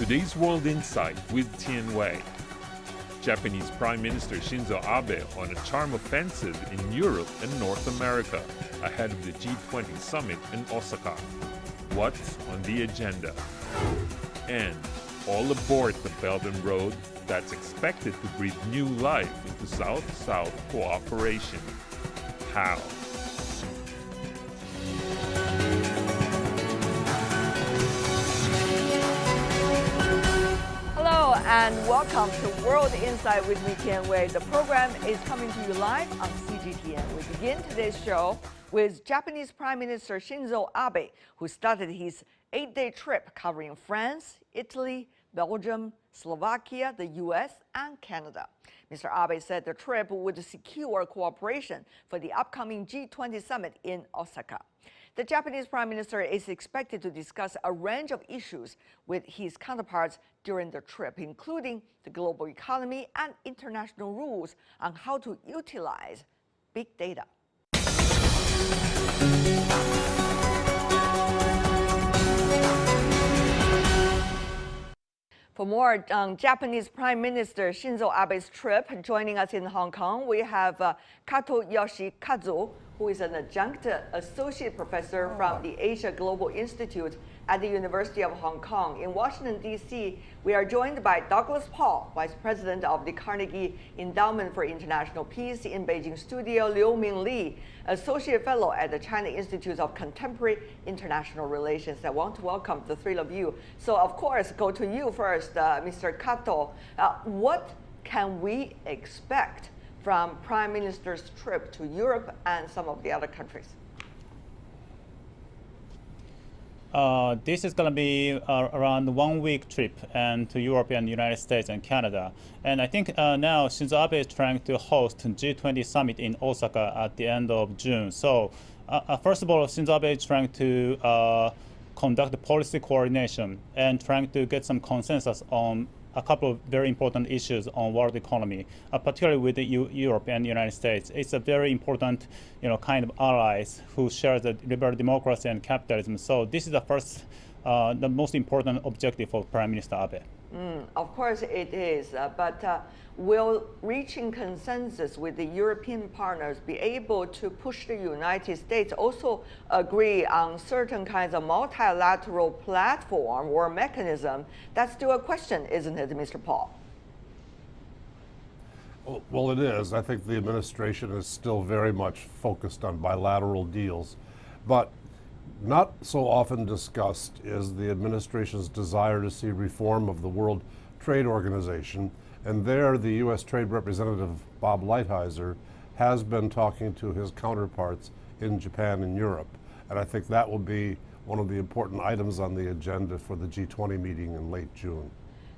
Today's World Insight with Tian Wei. Japanese Prime Minister Shinzo Abe on a charm offensive in Europe and North America ahead of the G20 summit in Osaka. What's on the agenda? And all aboard the Belt and Road that's expected to breathe new life into South-South cooperation. How? Hello and welcome to World Insight with me, Tian Wei. The program is coming to you live on CGTN. We begin today's show with Japanese Prime Minister Shinzo Abe, who started his 8-day trip covering France, Italy, Belgium, Slovakia, the US, and Canada. Mr. Abe said the trip would secure cooperation for the upcoming G20 summit in Osaka. The Japanese Prime Minister is expected to discuss a range of issues with his counterparts during the trip, including the global economy and international rules on how to utilize big data. For more on Japanese Prime Minister Shinzo Abe's trip, joining us in Hong Kong, we have Kato Yoshikazu, who is an adjunct associate professor from the Asia Global Institute at the University of Hong Kong. In Washington, D.C., we are joined by Douglas Paul, Vice President of the Carnegie Endowment for International Peace in Beijing studio, Liu Ming Li, Associate Fellow at the China Institute of Contemporary International Relations. I want to welcome the three of you. So, of course, go to you first, Mr. Kato. What can we expect from Prime Minister's trip to Europe and some of the other countries? This is going to be around a 1-week trip and to Europe and United States and Canada. And I think now Shinzo Abe is trying to host G20 summit in Osaka at the end of June. So first of all, Shinzo Abe is trying to conduct policy coordination and trying to get some consensus on a couple of very important issues on world economy, particularly with the Europe and the United States. It's a very important, kind of allies who share the liberal democracy and capitalism. So this is the most important objective of Prime Minister Abe. Of course it is, but will reaching consensus with the European partners be able to push the United States also agree on certain kinds of multilateral platform or mechanism? That's still a question, isn't it, Mr. Paul? Well, it is. I think the administration is still very much focused on bilateral deals, but not so often discussed is the administration's desire to see reform of the World Trade Organization. And there, the U.S. Trade Representative Bob Lighthizer has been talking to his counterparts in Japan and Europe. And I think that will be one of the important items on the agenda for the G20 meeting in late June.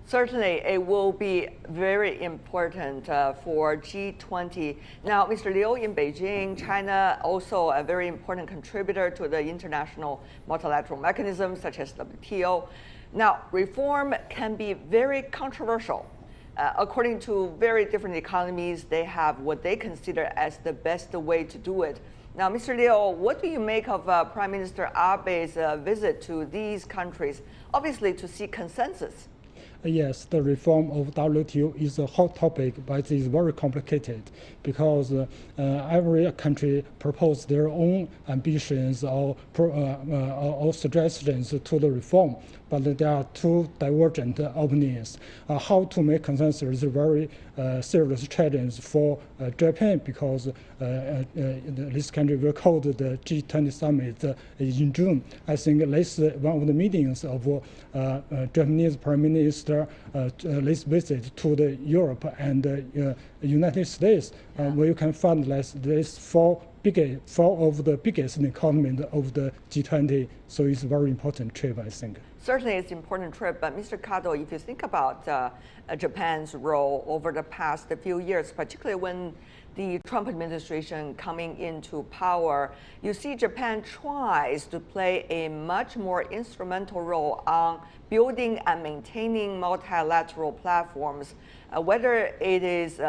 Certainly, it will be very important for G20. Now, Mr. Liu, in Beijing, China also a very important contributor to the international multilateral mechanisms such as WTO. Now, reform can be very controversial. According to very different economies, they have what they consider as the best way to do it. Now, Mr. Liu, what do you make of Prime Minister Abe's visit to these countries, obviously to seek consensus? Yes, the reform of WTO is a hot topic, but it is very complicated because every country proposes their own ambitions or suggestions to the reform, but there are two divergent opinions. How to make consensus is a very serious challenge for Japan because this country will hold the G20 summit in June. I think this one of the meetings of Japanese Prime Minister this visit to the Europe and United States, where you can find these four of the biggest economies of the G20. So it's a very important trip, I think. Certainly, it's an important trip, but Mr. Kato, if you think about Japan's role over the past few years, particularly when the Trump administration coming into power, you see Japan tries to play a much more instrumental role on building and maintaining multilateral platforms, whether it is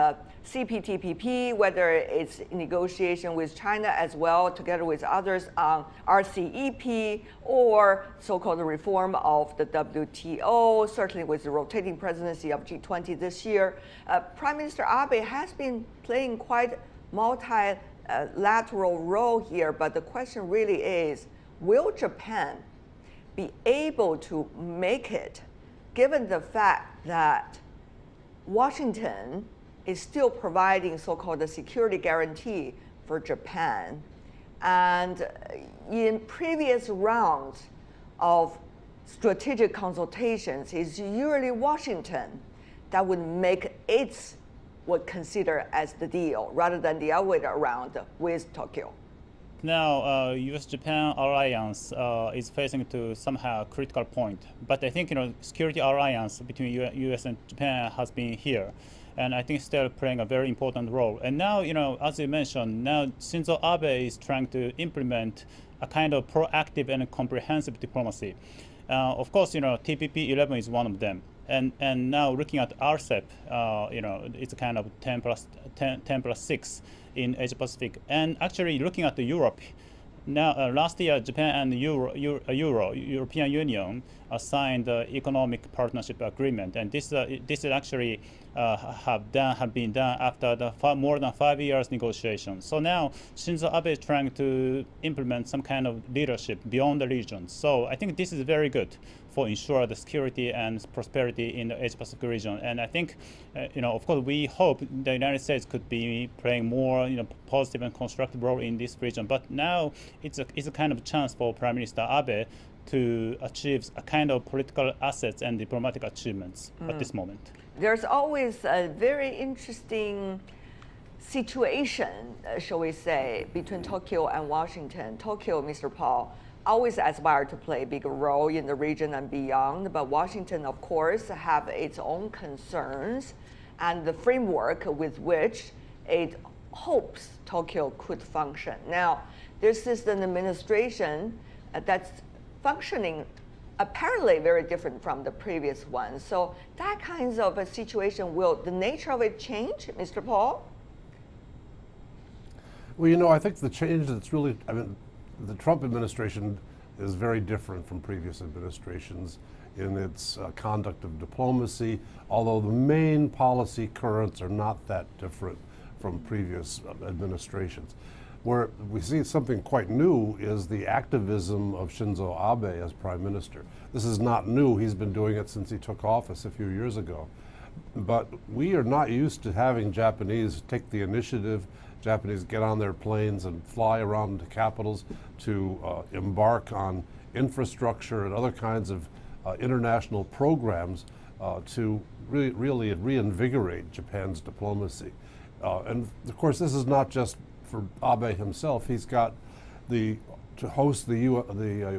CPTPP, whether it's negotiation with China as well, together with others on RCEP, or so-called reform of the WTO, certainly with the rotating presidency of G20 this year. Prime Minister Abe has been playing quite multilateral role here, but the question really is, will Japan be able to make it, given the fact that Washington is still providing so-called a security guarantee for Japan. And in previous rounds of strategic consultations, it's usually Washington that would make its what consider as the deal, rather than the other way around with Tokyo. Now, U.S.-Japan alliance is facing to somehow critical point. But I think security alliance between U.S. and Japan has been here, and I think still playing a very important role. And now, as you mentioned, now Shinzo Abe is trying to implement a kind of proactive and comprehensive diplomacy. Of course, TPP-11 is one of them. And now looking at RCEP, it's a kind of 10 plus 6 in Asia Pacific. And actually looking at Europe, now last year Japan and European Union signed the economic partnership agreement, and this is actually have been done after the more than 5 years negotiation. So now Shinzo Abe is trying to implement some kind of leadership beyond the region. So I think this is very good for ensure the security and prosperity in the Asia Pacific region. And I think, of course, we hope the United States could be playing more, positive and constructive role in this region. But now it's a kind of chance for Prime Minister Abe to achieve a kind of political assets and diplomatic achievements at this moment. There's always a very interesting situation, shall we say, between Tokyo and Washington. Tokyo, Mr. Paul, always aspire to play a bigger role in the region and beyond, but Washington, of course, have its own concerns and the framework with which it hopes Tokyo could function. Now, this is an administration that's functioning apparently very different from the previous one. So that kind of a situation, will the nature of it change, Mr. Paul? Well, I think the change that's really, the Trump administration is very different from previous administrations in its conduct of diplomacy, although the main policy currents are not that different from previous administrations. Where we see something quite new is the activism of Shinzo Abe as prime minister. This is not new. He's been doing it since he took office a few years ago. But we are not used to having Japanese take the initiative, Japanese get on their planes and fly around the capitals to embark on infrastructure and other kinds of international programs to really reinvigorate Japan's diplomacy. And of course, this is not just for Abe himself. He's got to host the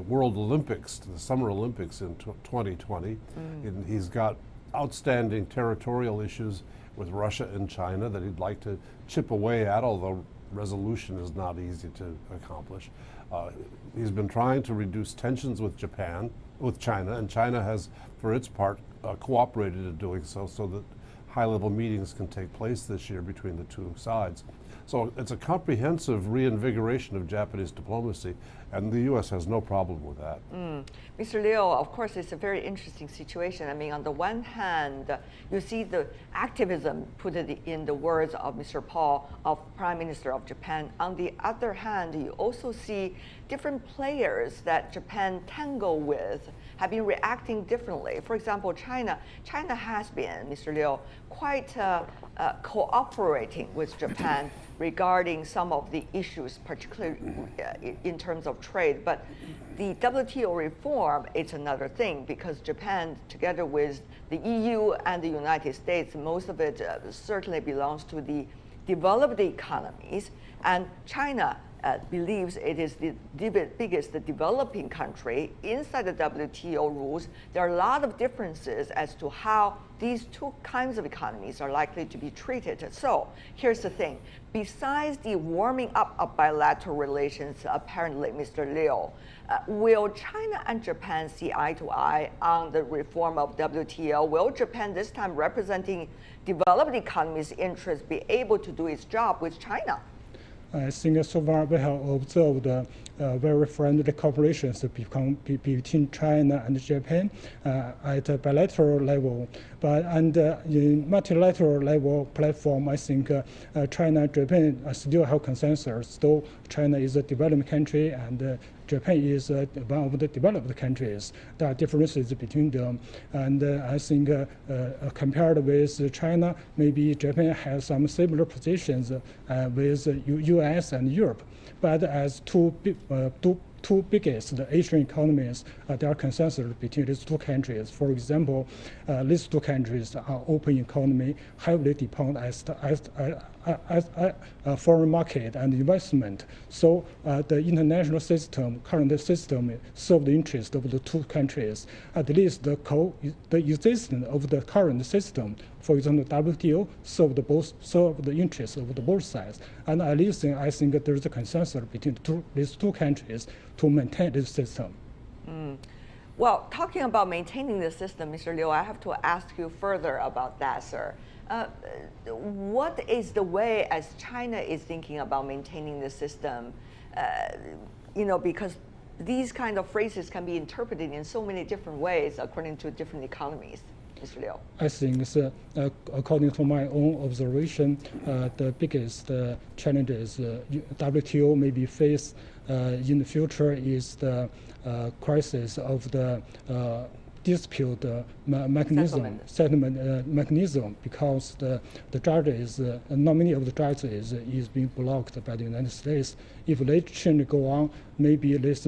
World Olympics, the Summer Olympics in 2020. And he's got outstanding territorial issues with Russia and China that he'd like to chip away at, although resolution is not easy to accomplish. He's been trying to reduce tensions with China, and China has, for its part, cooperated in doing so that high-level meetings can take place this year between the two sides. So it's a comprehensive reinvigoration of Japanese diplomacy, and the U.S. has no problem with that. Mr. Liu, of course, it's a very interesting situation. On the one hand, you see the activism, put it in the words of Mr. Paul, of Prime Minister of Japan. On the other hand, you also see different players that Japan tangle with have been reacting differently. For example, China has been, Mr. Liu, quite cooperating with Japan regarding some of the issues, particularly in terms of trade. But the WTO reform is another thing, because Japan, together with the EU and the United States, most of it certainly belongs to the developed economies, and China believes it is the biggest developing country inside the WTO rules. There are a lot of differences as to how these two kinds of economies are likely to be treated. So here's the thing. Besides the warming up of bilateral relations, apparently, Mr. Liu, will China and Japan see eye to eye on the reform of WTO? Will Japan, this time representing developed economies' interests, be able to do its job with China? I think so far we have observed very friendly cooperation between China and Japan at a bilateral level. But in multilateral level platform, I think China and Japan still have consensus. Though China is a developing country and Japan is one of the developed countries. There are differences between them, and I think compared with China, maybe Japan has some similar positions with U.S. and Europe. But as two biggest Asian economies, there are consensus between these two countries. For example, these two countries are open economy, heavily depend on foreign market and investment. So the international system, current system, serve the interest of the two countries. At least the existence of the current system, for example, WTO, serve the interests of the both sides. And at least I think there is a consensus between these two countries to maintain this system. Well, talking about maintaining the system, Mr. Liu, I have to ask you further about that, sir. What is the way as China is thinking about maintaining the system? Because these kind of phrases can be interpreted in so many different ways according to different economies. Mr. Liu. I think, according to my own observation, the biggest challenges WTO maybe face in the future is the crisis of the dispute settlement mechanism, because the judges, not many of the judges is being blocked by the United States. If they change go on, maybe this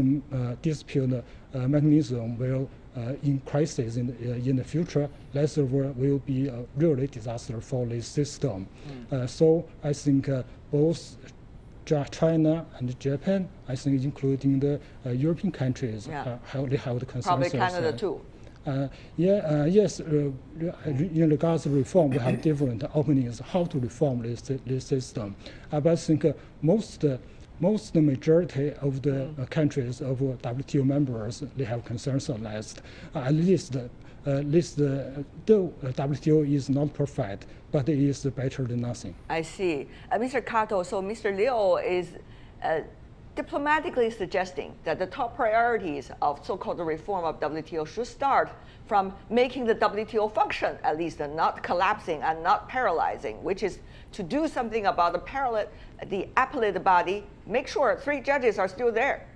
dispute mechanism will in crisis in the future. That will be a really disaster for this system. So I think both China and Japan, I think including the European countries, they have the consensus. Probably Canada too. Yes, in regards to reform, we have different opinions how to reform this system. But I think most the majority of the countries of WTO members, they have concerns on that. At least the WTO is not perfect, but it is better than nothing. I see. Mr. Kato, so Mr. Liu is diplomatically suggesting that the top priorities of so-called reform of WTO should start from making the WTO function, at least not collapsing and not paralyzing, which is to do something about the appellate body, make sure 3 judges are still there.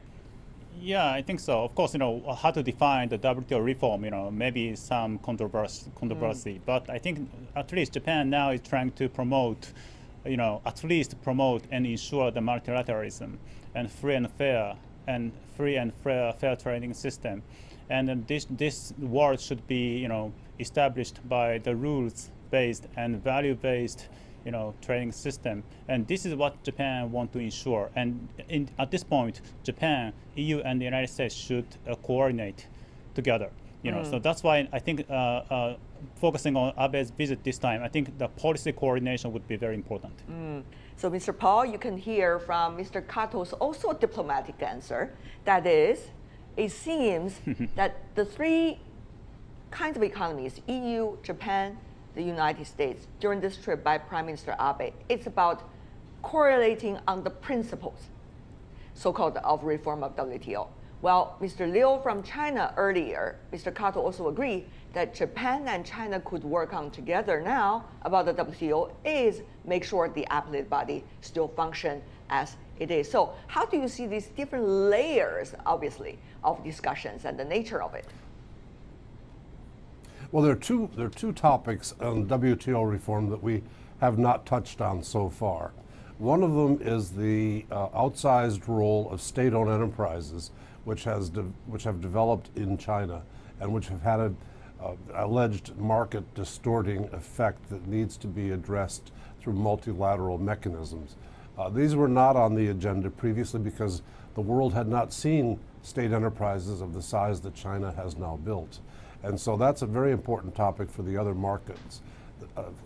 Yeah, I think so. Of course, how to define the WTO reform, maybe some controversy. But I think at least Japan now is trying to promote, at least promote and ensure the multilateralism and free and fair trading system. And this world should be, established by the rules-based and value-based, trading system. And this is what Japan wants to ensure. And at this point, Japan, EU, and the United States should coordinate together. So that's why I think focusing on Abe's visit this time, I think the policy coordination would be very important. So, Mr. Paul, you can hear from Mr. Kato's also diplomatic answer. That is, it seems that the 3 kinds of economies, EU, Japan, the United States, during this trip by Prime Minister Abe, it's about correlating on the principles, so-called, of reform of WTO. Well, Mr. Liu from China earlier, Mr. Kato also agreed that Japan and China could work on together now about the WTO is make sure the appellate body still function as it is. So how do you see these different layers, obviously, of discussions and the nature of it? Well, there are two topics on WTO reform that we have not touched on so far. One of them is the outsized role of state-owned enterprises, which have developed in China and which have had an alleged market distorting effect that needs to be addressed through multilateral mechanisms. These were not on the agenda previously because the world had not seen state enterprises of the size that China has now built. And so that's a very important topic for the other markets.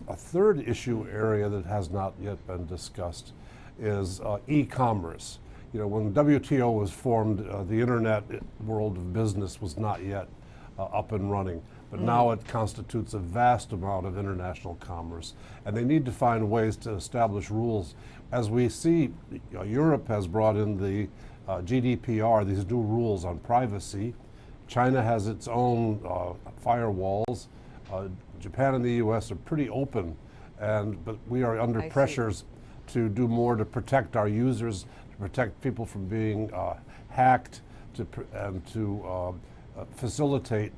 A third issue area that has not yet been discussed is e-commerce. You know, when WTO was formed, the internet world of business was not yet up and running, but now it constitutes a vast amount of international commerce, and they need to find ways to establish rules. As we see, Europe has brought in the GDPR, these new rules on privacy. China has its own firewalls. Japan and the US are pretty open, but we are under pressures to do more to protect our users, to protect people from being hacked, and to facilitate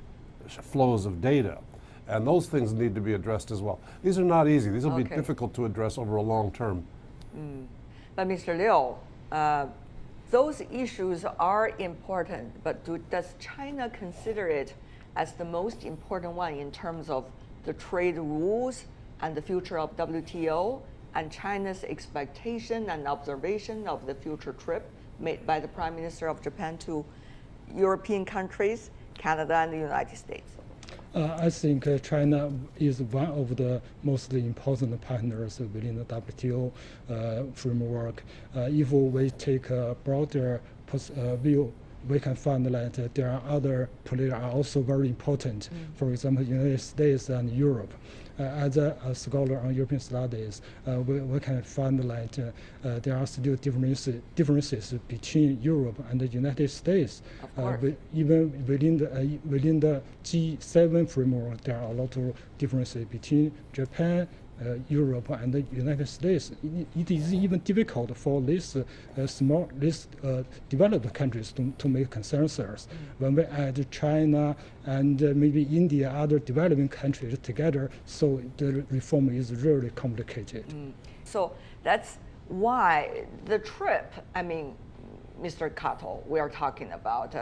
flows of data. And those things need to be addressed as well. These are not easy. These will be difficult to address over a long term. But Mr. Liu, those issues are important, but does China consider it as the most important one in terms of the trade rules and the future of WTO and China's expectation and observation of the future trip made by the Prime Minister of Japan to European countries, Canada and the United States? I think China is one of the most important partners within the WTO framework. If we take a broader view, we can find that there are other players are also very important. For example, United States and Europe. As a scholar on European studies, we can find that there are still differences between Europe and the United States. Even within the G7 framework, there are a lot of differences between Japan, Europe and the United States. It is even difficult for these developed countries to make consensus. When we add China and maybe India, other developing countries together, so the reform is really complicated. So that's why the trip, I mean, Mr. Kato, we are talking about,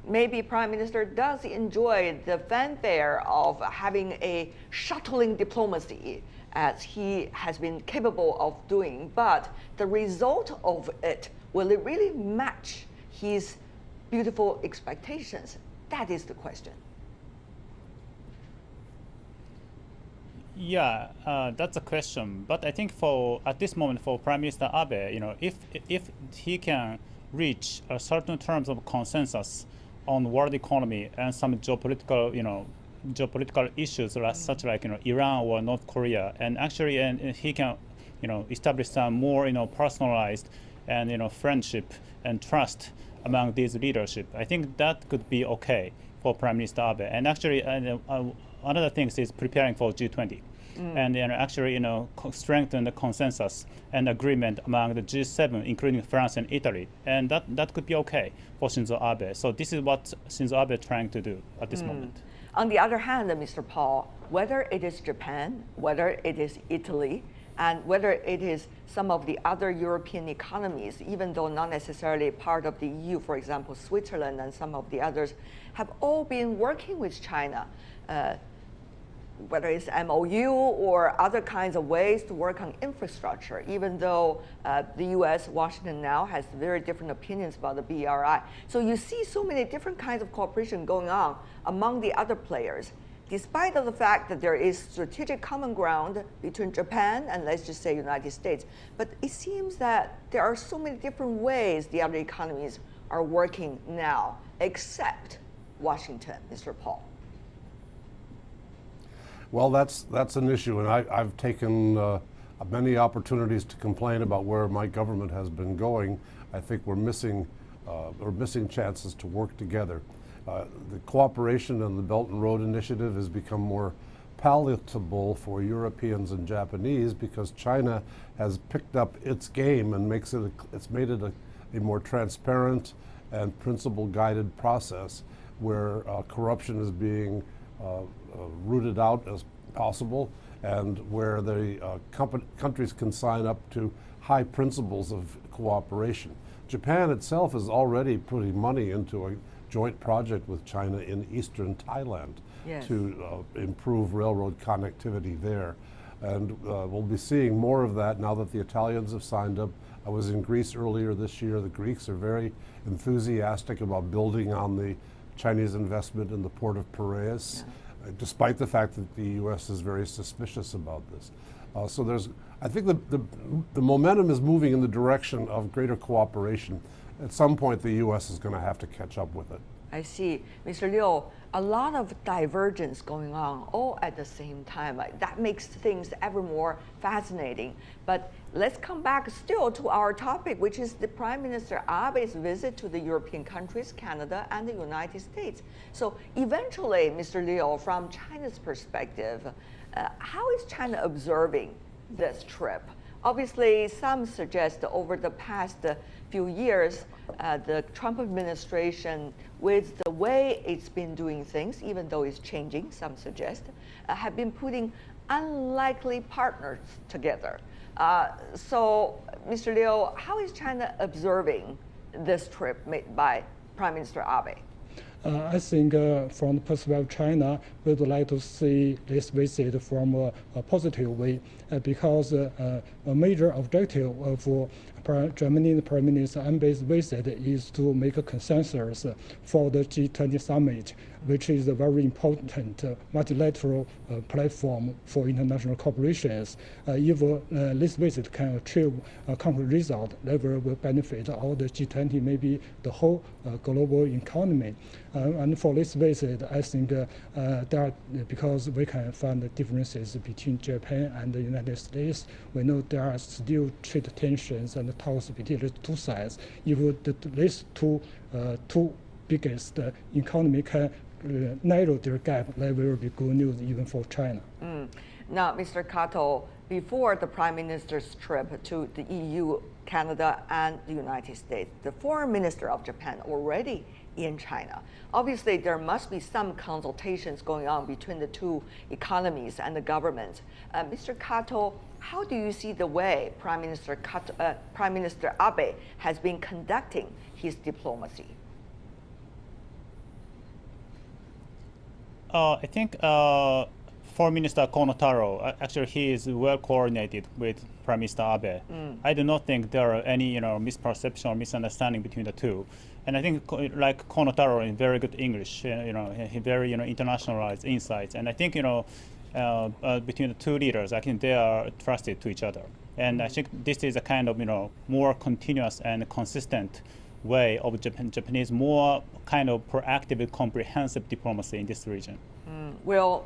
maybe Prime Minister does enjoy the fanfare of having a shuttling diplomacy as he has been capable of doing, but the result of it, will it really match his beautiful expectations? That is the question. Yeah, that's a question. But I think at this moment for Prime Minister Abe, you know, if he can reach a certain terms of consensus on world economy and some geopolitical issues such like Iran or North Korea, and actually he can establish some more personalized and friendship and trust among these leadership. I think that could be okay for Prime Minister Abe. And actually another thing is preparing for G20. And actually strengthen the consensus and agreement among the G7, including France and Italy, and that could be okay for Shinzo Abe. So this is what Shinzo Abe is trying to do at this moment. On the other hand, Mr. Paul, whether it is Japan, whether it is Italy, and whether it is some of the other European economies, even though not necessarily part of the EU, for example, Switzerland and some of the others, have all been working with China, whether it's MOU or other kinds of ways to work on infrastructure, even though the US, Washington now, has very different opinions about the BRI. So you see so many different kinds of cooperation going on among the other players, despite of the fact that there is strategic common ground between Japan and, let's just say, United States. But it seems that there are so many different ways the other economies are working now, except Washington, Mr. Paul. Well, that's an issue, and I've taken many opportunities to complain about where my government has been going. I think we're missing chances to work together. The cooperation and the Belt and Road Initiative has become more palatable for Europeans and Japanese because China has picked up its game and it's made it a more transparent and principle-guided process where corruption is being rooted out as possible, and where the countries can sign up to high principles of cooperation. Japan itself is already putting money into a joint project with China in eastern Thailand to improve railroad connectivity there. And we'll be seeing more of that now that the Italians have signed up. I was in Greece earlier this year. The Greeks are very enthusiastic about building on the Chinese investment in the port of Piraeus, despite the fact that the U.S. is very suspicious about this. So I think the momentum is moving in the direction of greater cooperation. At some point, the U.S. is going to have to catch up with it. I see. Mr. Liu, a lot of divergence going on all at the same time. That makes things ever more fascinating. But let's come back still to our topic, which is the Prime Minister Abe's visit to the European countries, Canada, and the United States. So eventually, Mr. Liu, from China's perspective, how is China observing this trip? Obviously, some suggest that over the past few years, the Trump administration, with the way it's been doing things, even though it's changing, some suggest, have been putting unlikely partners together. So, Mr. Liu, how is China observing this trip made by Prime Minister Abe? I think from the perspective of China, we would like to see this visit from a positive way because a major objective of Germany Prime Minister Abe's visit is to make a consensus for the G20 summit, which is a very important multilateral platform for international corporations. If this visit can achieve a concrete result, that will benefit all the G20, maybe the whole global economy. And for this visit, I think because we can find the differences between Japan and the United States, we know there are still trade tensions and talks between the two sides. If these two biggest economy can narrow their gap, that will be good news even for China. Now, Mr. Kato, before the Prime Minister's trip to the EU, Canada, and the United States, the Foreign Minister of Japan already in China. Obviously, there must be some consultations going on between the two economies and the government. Mr. Kato, how do you see the way Prime Minister Abe has been conducting his diplomacy? I think Foreign Minister Kono Taro, actually he is well coordinated with Prime Minister Abe. I do not think there are any misperception or misunderstanding between the two. And I think like Kono Taro in very good English, he very internationalized insights. And I think between the two leaders, I think they are trusted to each other. And I think this is a kind of more continuous and consistent way of Japanese more kind of proactive and comprehensive diplomacy in this region. Will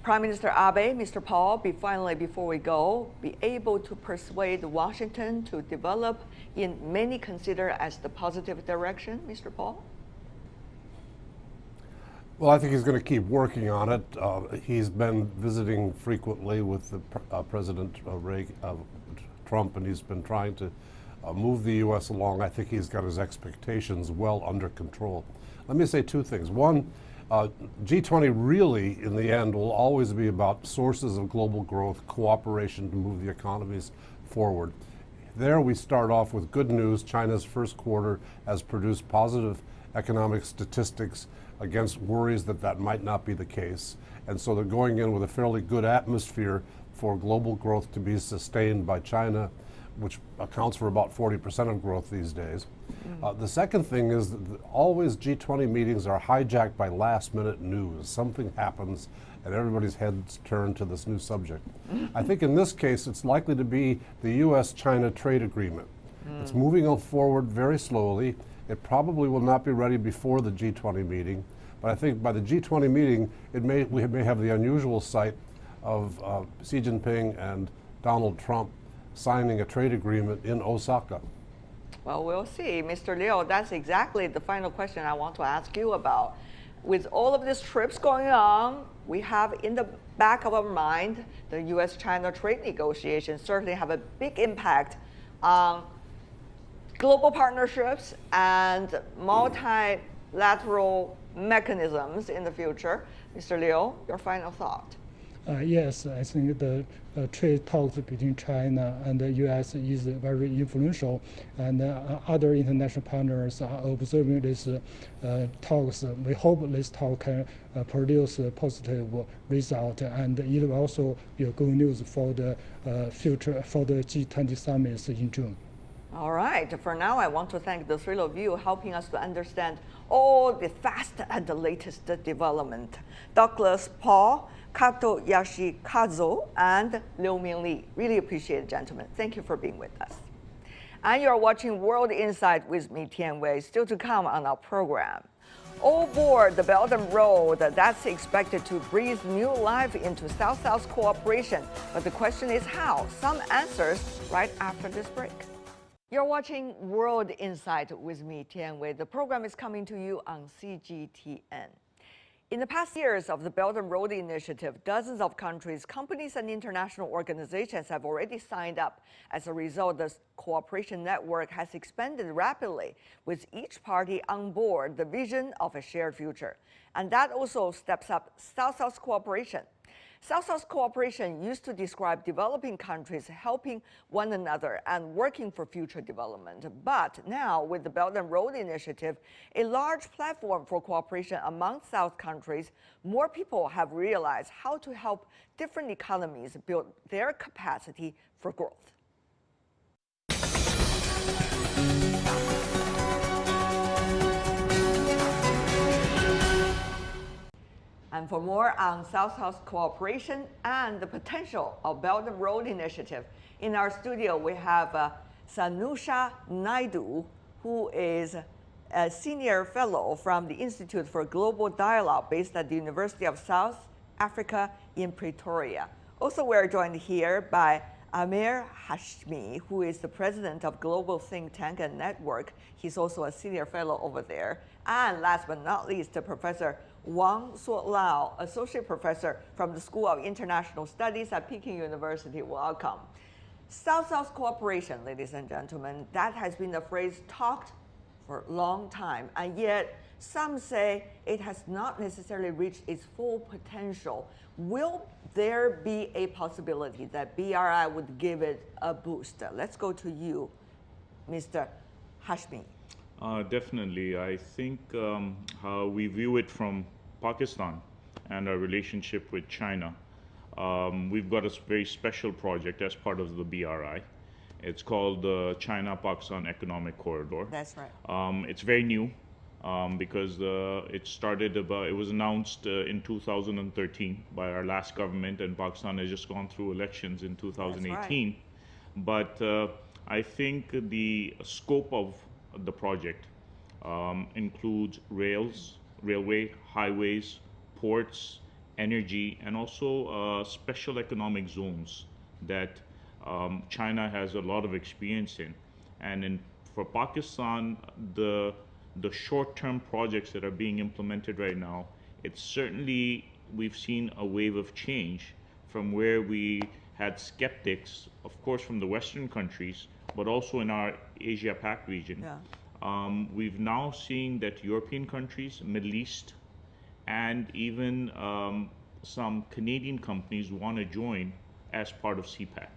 Prime Minister Abe, Mr. Paul, before we go, be able to persuade Washington to develop in many consider as the positive direction, Mr. Paul? Well, I think he's going to keep working on it. He's been visiting frequently with the President Trump, and he's been trying to move the U.S. along. I think he's got his expectations well under control. Let me say two things. One, G20 really, in the end, will always be about sources of global growth, cooperation to move the economies forward. There we start off with good news. China's first quarter has produced positive economic statistics against worries that that might not be the case. And so they're going in with a fairly good atmosphere for global growth to be sustained by China, which accounts for about 40% of growth these days. The second thing is that always G20 meetings are hijacked by last-minute news. Something happens and everybody's heads turn to this new subject. I think in this case it's likely to be the U.S.-China trade agreement. It's moving forward very slowly. It probably will not be ready before the G20 meeting, but I think by the G20 meeting we may have the unusual sight of Xi Jinping and Donald Trump signing a trade agreement in Osaka. Well, we'll see. Mr. Liu, that's exactly the final question I want to ask you about. With all of these trips going on, we have in the back of our mind the U.S.-China trade negotiations certainly have a big impact on global partnerships and multilateral mechanisms in the future. Mr. Liu, your final thought. Yes, I think the trade talks between China and the U.S. is very influential, and other international partners are observing these talks. We hope this talk can produce a positive result, and it will also be a good news for the future for the G20 summits in June. All right. For now, I want to thank the three of you helping us to understand all the fast and the latest development. Douglas Paul, Kato Yoshikazu, and Liu Mingli. Really appreciate it, gentlemen. Thank you for being with us. And you're watching World Insight with me, Tian Wei. Still to come on our program. All aboard the Belt and Road, that's expected to breathe new life into South-South cooperation. But the question is how? Some answers right after this break. You're watching World Insight with me, Tian Wei. The program is coming to you on CGTN. In the past years of the Belt and Road Initiative, dozens of countries, companies, and international organizations have already signed up. As a result, the cooperation network has expanded rapidly, with each party on board the vision of a shared future. And that also steps up South-South cooperation. South-South cooperation used to describe developing countries helping one another and working for future development. But now, with the Belt and Road Initiative, a large platform for cooperation among South countries, more people have realized how to help different economies build their capacity for growth. And for more on South-South cooperation and the potential of Belt and Road Initiative, in our studio we have Sanusha Naidu, who is a senior fellow from the Institute for Global Dialogue based at the University of South Africa in Pretoria. Also, we're joined here by Amir Hashmi, who is the president of Global Think Tank and Network. He's also a senior fellow over there. And last but not least, Professor Wang Suolao, associate professor from the School of International Studies at Peking University. Welcome. South-South cooperation, ladies and gentlemen, that has been a phrase talked for a long time, and yet some say it has not necessarily reached its full potential. Will there be a possibility that BRI would give it a boost? Let's go to you, Mr. Hashmi. Definitely. I think how we view it from Pakistan and our relationship with China, we've got a very special project as part of the BRI. It's called the China-Pakistan Economic Corridor. That's right. It's very new because it was announced in 2013 by our last government, and Pakistan has just gone through elections in 2018. Right. But I think the scope of the project includes railway, highways, ports, energy, and also special economic zones that China has a lot of experience in. And for Pakistan, the short-term projects that are being implemented right now, we've seen a wave of change from where we had skeptics, of course, from the Western countries, but also in our Asia-Pac region. Yeah. We've now seen that European countries, Middle East, and even some Canadian companies want to join as part of CPEC.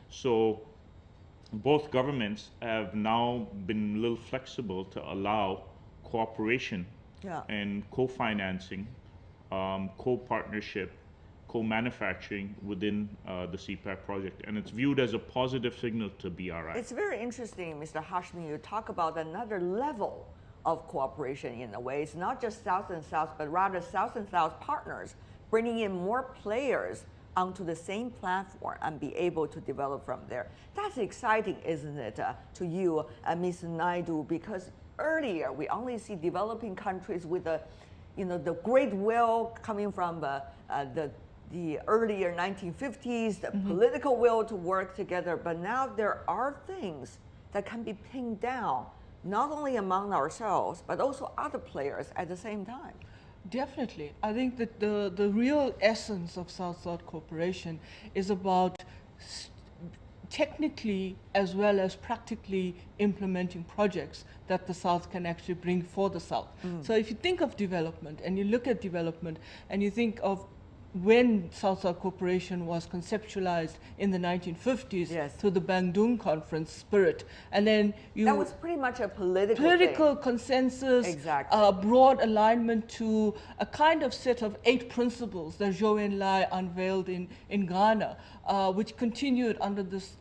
So both governments have now been a little flexible to allow cooperation and co-financing, co-partnership, co-manufacturing within the CPEC project, and it's viewed as a positive signal to BRI. It's very interesting, Mr. Hashmi, you talk about another level of cooperation in a way. It's not just South and South, but rather South and South partners, bringing in more players onto the same platform and be able to develop from there. That's exciting, isn't it, to you, Ms. Naidu, because earlier we only see developing countries with the great will coming from the earlier 1950s, the political will to work together, but now there are things that can be pinned down, not only among ourselves, but also other players at the same time. Definitely. I think that the real essence of South-South cooperation is about technically as well as practically implementing projects that the South can actually bring for the South. So if you think of development and you look at development and you think of when South-South cooperation was conceptualized in the 1950s through the Bandung Conference spirit. And then that was pretty much a political thing. Consensus, broad alignment to a kind of set of 8 principles that Zhou Enlai unveiled in Ghana, which continued under this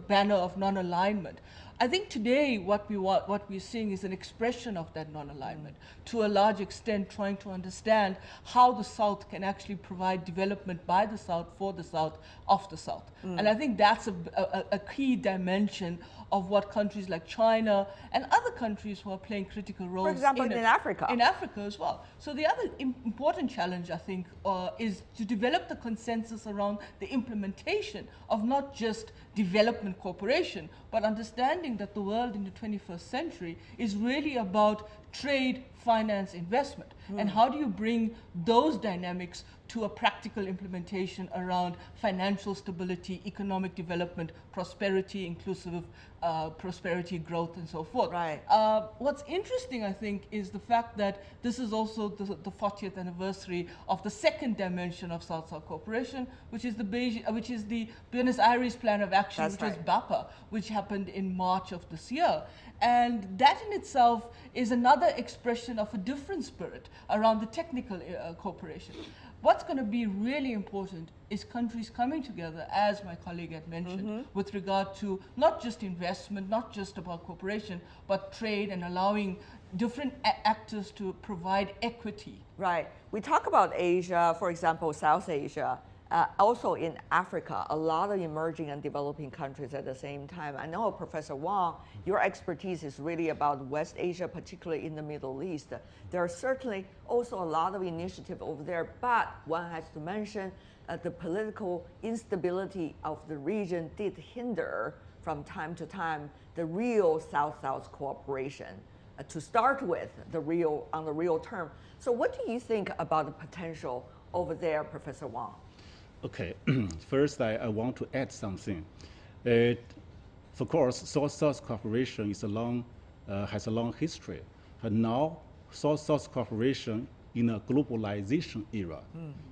banner of non-alignment. I think today what we're seeing is an expression of that non-alignment, to a large extent trying to understand how the South can actually provide development by the South, for the South, of the South. And I think that's a key dimension of what countries like China and other countries who are playing critical roles. For example, in Africa. In Africa as well. So the other important challenge, I think, is to develop the consensus around the implementation of not just development cooperation, but understanding that the world in the 21st century is really about trade, finance, investment. And how do you bring those dynamics to a practical implementation around financial stability, economic development, prosperity, inclusive prosperity, growth, and so forth. Right. What's interesting, I think, is the fact that this is also the 40th anniversary of the second dimension of South-South cooperation, which is the Buenos Aires Plan of Action, which was BAPA, which happened in March of this year. And that in itself is another expression of a different spirit around the technical cooperation. What's going to be really important is countries coming together, as my colleague had mentioned, with regard to not just investment, not just about cooperation, but trade and allowing different actors to provide equity. Right. We talk about Asia, for example, South Asia. Also in Africa, a lot of emerging and developing countries at the same time. I know, Professor Wang, your expertise is really about West Asia, particularly in the Middle East. There are certainly also a lot of initiative over there, but one has to mention the political instability of the region did hinder from time to time the real South-South cooperation. To start with, on the real term. So what do you think about the potential over there, Professor Wang? Okay, first I want to add something. Of course, South-South cooperation is has a long history, but now South-South cooperation in a globalization era.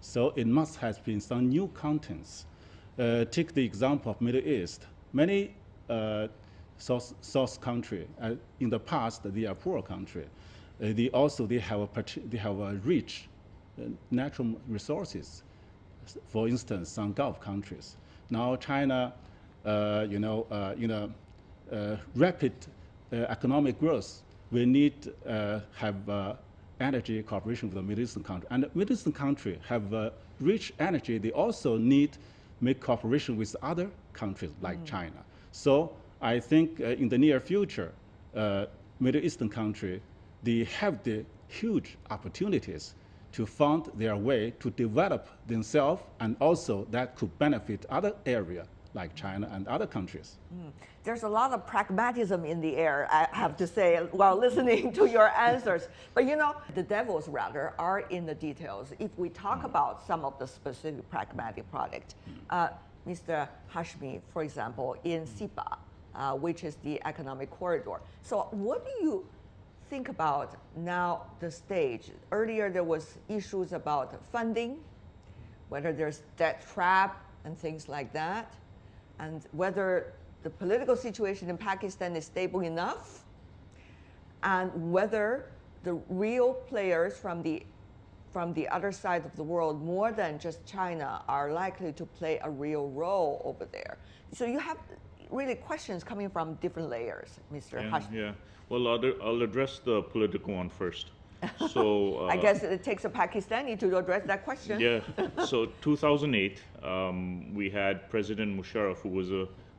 So it must have been some new contents. Take the example of Middle East. Many South country in the past they are poor country. They have a rich natural resources. For instance, some Gulf countries. Now China, in a rapid economic growth, we need have energy cooperation with the Middle Eastern country. And the Middle Eastern country have rich energy. They also need make cooperation with other countries like China. So I think in the near future, Middle Eastern country, they have the huge opportunities to find their way to develop themselves, and also that could benefit other areas like China and other countries. There's a lot of pragmatism in the air, I have to say, while listening to your answers. But you know, the devils rather are in the details. If we talk about some of the specific pragmatic projects, Mr. Hashmi, for example, in SIPA, which is the economic corridor. So what do you think about now the stage? Earlier there was issues about funding, whether there's debt trap and things like that, and whether the political situation in Pakistan is stable enough, and whether the real players from the other side of the world, more than just China, are likely to play a real role over there. So you have really questions coming from different layers, Mr. Hashmi. Yeah. Well, I'll address the political one first. So I guess it takes a Pakistani to address that question. Yeah. So 2008, we had President Musharraf, who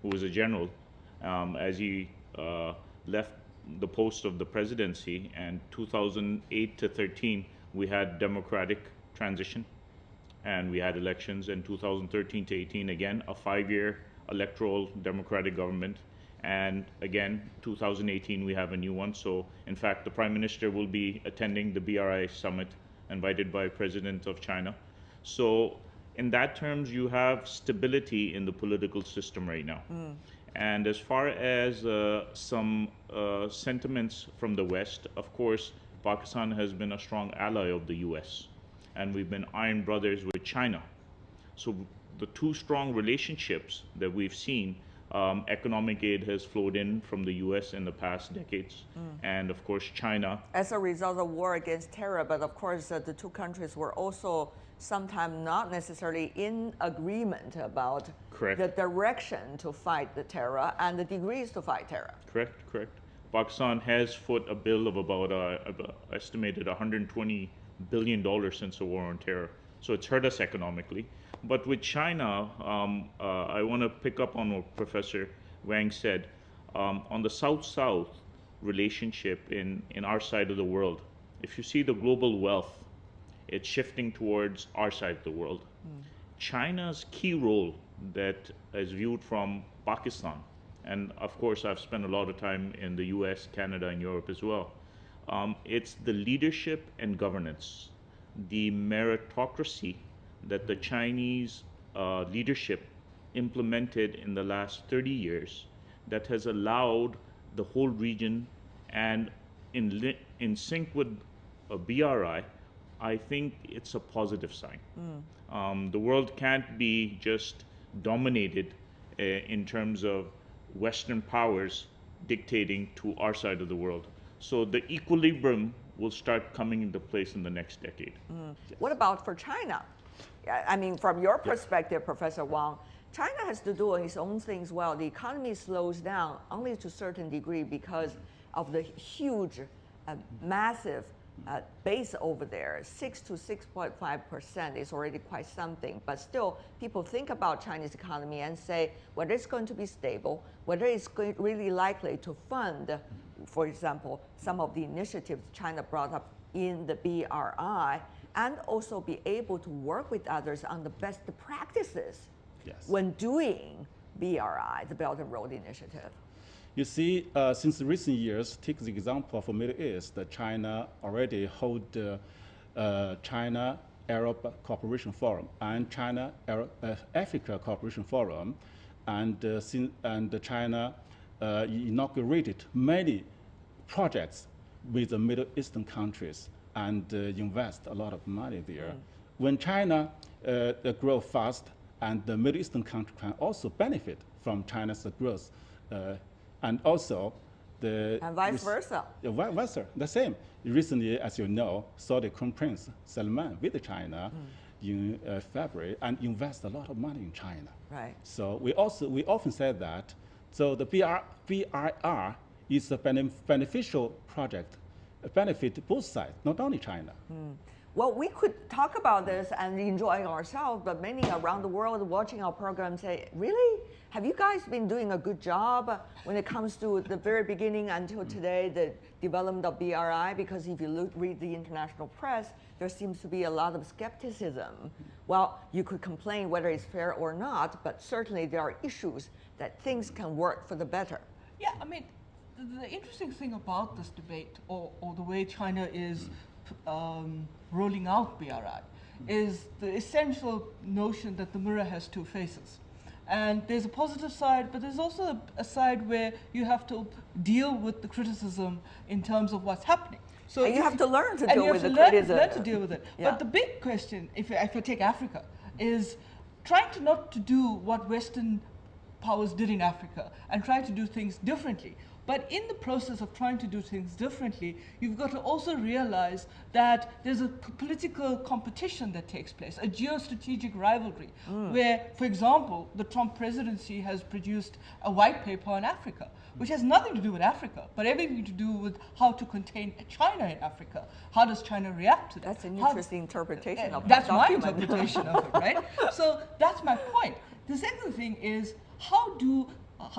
was a general, as he left the post of the presidency, and 2008 to 13, we had democratic transition, and we had elections. And 2013 to 18, again, a 5-year electoral democratic government. And again, 2018, we have a new one. So in fact, the Prime Minister will be attending the BRI summit invited by President of China. So in that terms, you have stability in the political system right now. And as far as some sentiments from the West, of course, Pakistan has been a strong ally of the US. and we've been iron brothers with China. So the two strong relationships that we've seen, economic aid has flowed in from the US in the past decades, and of course China. As a result of war against terror, but of course the two countries were also sometimes not necessarily in agreement about the direction to fight the terror and the degrees to fight terror. Correct. Pakistan has foot a bill of about estimated $120 billion since the war on terror. So it's hurt us economically. But with China, I want to pick up on what Professor Wang said. On the South-South relationship in our side of the world, if you see the global wealth, it's shifting towards our side of the world. China's key role that is viewed from Pakistan, and of course I've spent a lot of time in the US, Canada, and Europe as well, it's the leadership and governance, the meritocracy that the Chinese leadership implemented in the last 30 years that has allowed the whole region, and in sync with BRI, I think it's a positive sign. The world can't be just dominated in terms of Western powers dictating to our side of the world. So the equilibrium will start coming into place in the next decade. What about for China? I mean, from your perspective, Professor Wang, China has to do its own things well. The economy slows down only to a certain degree because of the huge, massive base over there. 6 to 6.5% is already quite something. But still, people think about Chinese economy and say whether it's going to be stable, whether it's really likely to fund, for example, some of the initiatives China brought up in the BRI, and also be able to work with others on the best practices when doing BRI, the Belt and Road Initiative. You see, since recent years, take the example of the Middle East, China already hold China Arab Cooperation Forum and China Africa Cooperation Forum, and China inaugurated many projects with the Middle Eastern countries and invest a lot of money there. When China grow fast, and the Middle Eastern country can also benefit from China's growth, and also and vice versa. Vice versa, the same. Recently, as you know, Saudi Crown Prince Salman visit China in February and invest a lot of money in China. Right. So we often say that. So the BRI is a beneficial project, benefit both sides, not only China. Well, we could talk about this and enjoy ourselves, but many around the world watching our program say, really? Have you guys been doing a good job when it comes to the very beginning until today, the development of BRI? Because if you read the international press, there seems to be a lot of skepticism. Well, you could complain whether it's fair or not, but certainly there are issues that things can work for the better. Yeah, I mean, the interesting thing about this debate, or the way China is rolling out BRI, is the essential notion that the mirror has two faces. And there's a positive side, but there's also a side where you have to deal with the criticism in terms of what's happening. So you have to learn to deal with the criticism. Learn to deal with it. Yeah. But the big question, if I take Africa, is trying not to do what Western powers did in Africa and try to do things differently. But in the process of trying to do things differently, you've got to also realize that there's a political competition that takes place, a geostrategic rivalry, where, for example, the Trump presidency has produced a white paper on Africa, which has nothing to do with Africa, but everything to do with how to contain China in Africa. How does China react to that? That's an interesting interpretation of that document. That's my interpretation of it, right? So that's my point. The second thing is, how do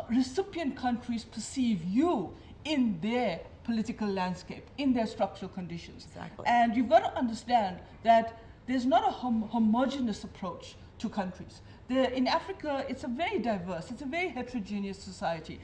recipient countries perceive you in their political landscape, in their structural conditions? Exactly. And you've got to understand that there's not a homogeneous approach to countries. In Africa, it's a very diverse, it's a very heterogeneous society.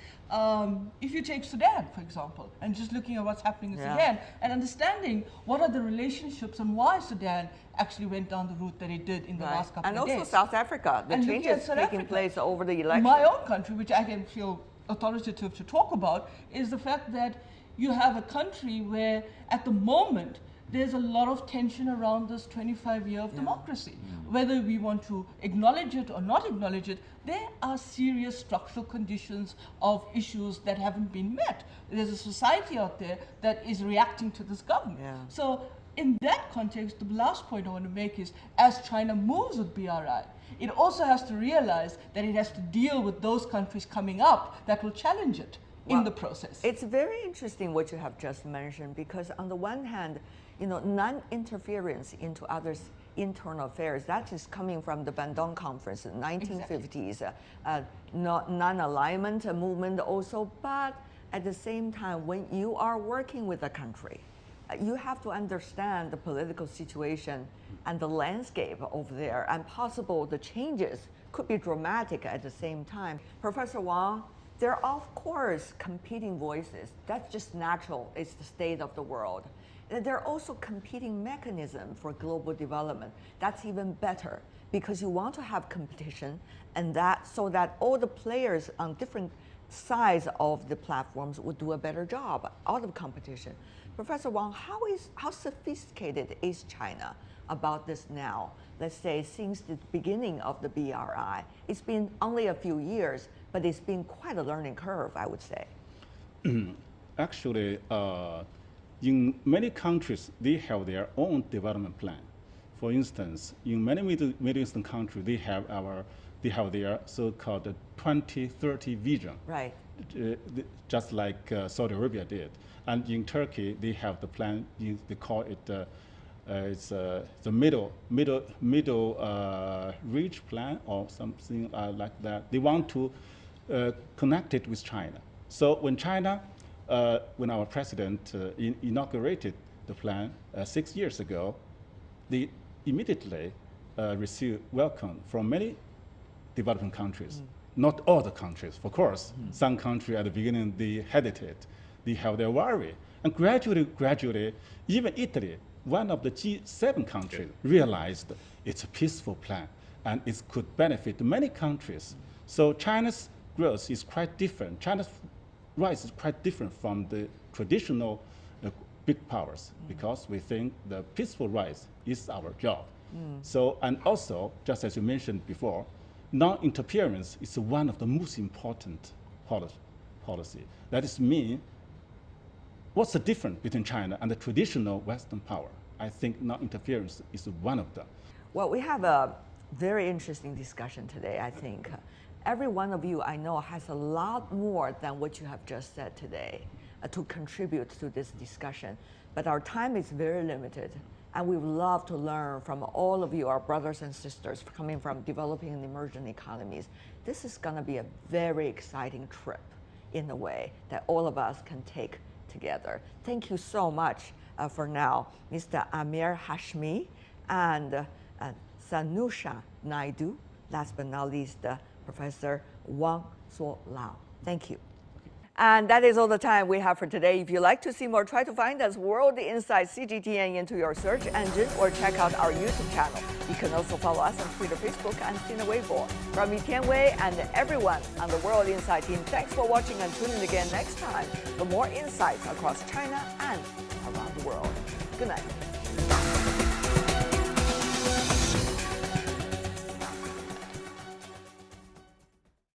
If you take Sudan, for example, and just looking at what's happening in Sudan, and understanding what are the relationships and why Sudan actually went down the route that it did in the last couple of days. And also South Africa, the changes taking place over the election. My own country, which I can feel authoritative to talk about, is the fact that you have a country where, at the moment, there's a lot of tension around this 25-year of democracy. Whether we want to acknowledge it or not acknowledge it, there are serious structural conditions of issues that haven't been met. There's a society out there that is reacting to this government. So in that context, the last point I want to make is, as China moves with BRI, it also has to realize that it has to deal with those countries coming up that will challenge it in the process. It's very interesting what you have just mentioned, because on the one hand, non-interference into others' internal affairs, that is coming from the Bandung Conference in the 1950s, non-alignment movement also, but at the same time, when you are working with a country, you have to understand the political situation and the landscape over there, and possible the changes could be dramatic at the same time. Professor Wang, there are of course competing voices. That's just natural. It's the state of the world. And there are also competing mechanisms for global development. That's even better, because you want to have competition, and so that all the players on different sides of the platforms would do a better job out of competition. Professor Wang, how sophisticated is China about this now? Let's say since the beginning of the BRI. It's been only a few years, but it's been quite a learning curve, I would say. Actually, in many countries, they have their own development plan. For instance, in many Middle Eastern countries, they have their so-called 2030 vision. Right. Just like Saudi Arabia did. And in Turkey, they have the plan. They call it it's the middle reach plan or something like that. They want to connect it with China. So when our president inaugurated the plan 6 years ago, they immediately received welcome from many developing countries. Not all the countries, of course. Some countries at the beginning, they hesitate. They have their worry. And gradually, even Italy, one of the G7 countries, realized it's a peaceful plan and it could benefit many countries. So China's growth is quite different. China's rise is quite different from the traditional big powers, because we think the peaceful rise is our job. So, and also, just as you mentioned before, non-interference is one of the most important policy. That is what's the difference between China and the traditional Western power? I think non-interference is one of them. Well, we have a very interesting discussion today, I think. Every one of you I know has a lot more than what you have just said today to contribute to this discussion. But our time is very limited, and we would love to learn from all of you, our brothers and sisters coming from developing and emerging economies. This is going to be a very exciting trip in a way that all of us can take together. Thank you so much for now, Mr. Amir Hashmi and Sanusha Naidu. Last but not least, Professor Wang Zuolao. Thank you. And that is all the time we have for today. If you'd like to see more, try to find us World Insight CGTN into your search engine, or check out our YouTube channel. You can also follow us on Twitter, Facebook, and Sina Weibo. From me, Tian Wei, and everyone on the World Insight team, thanks for watching, and tune in again next time for more insights across China and around the world. Good night.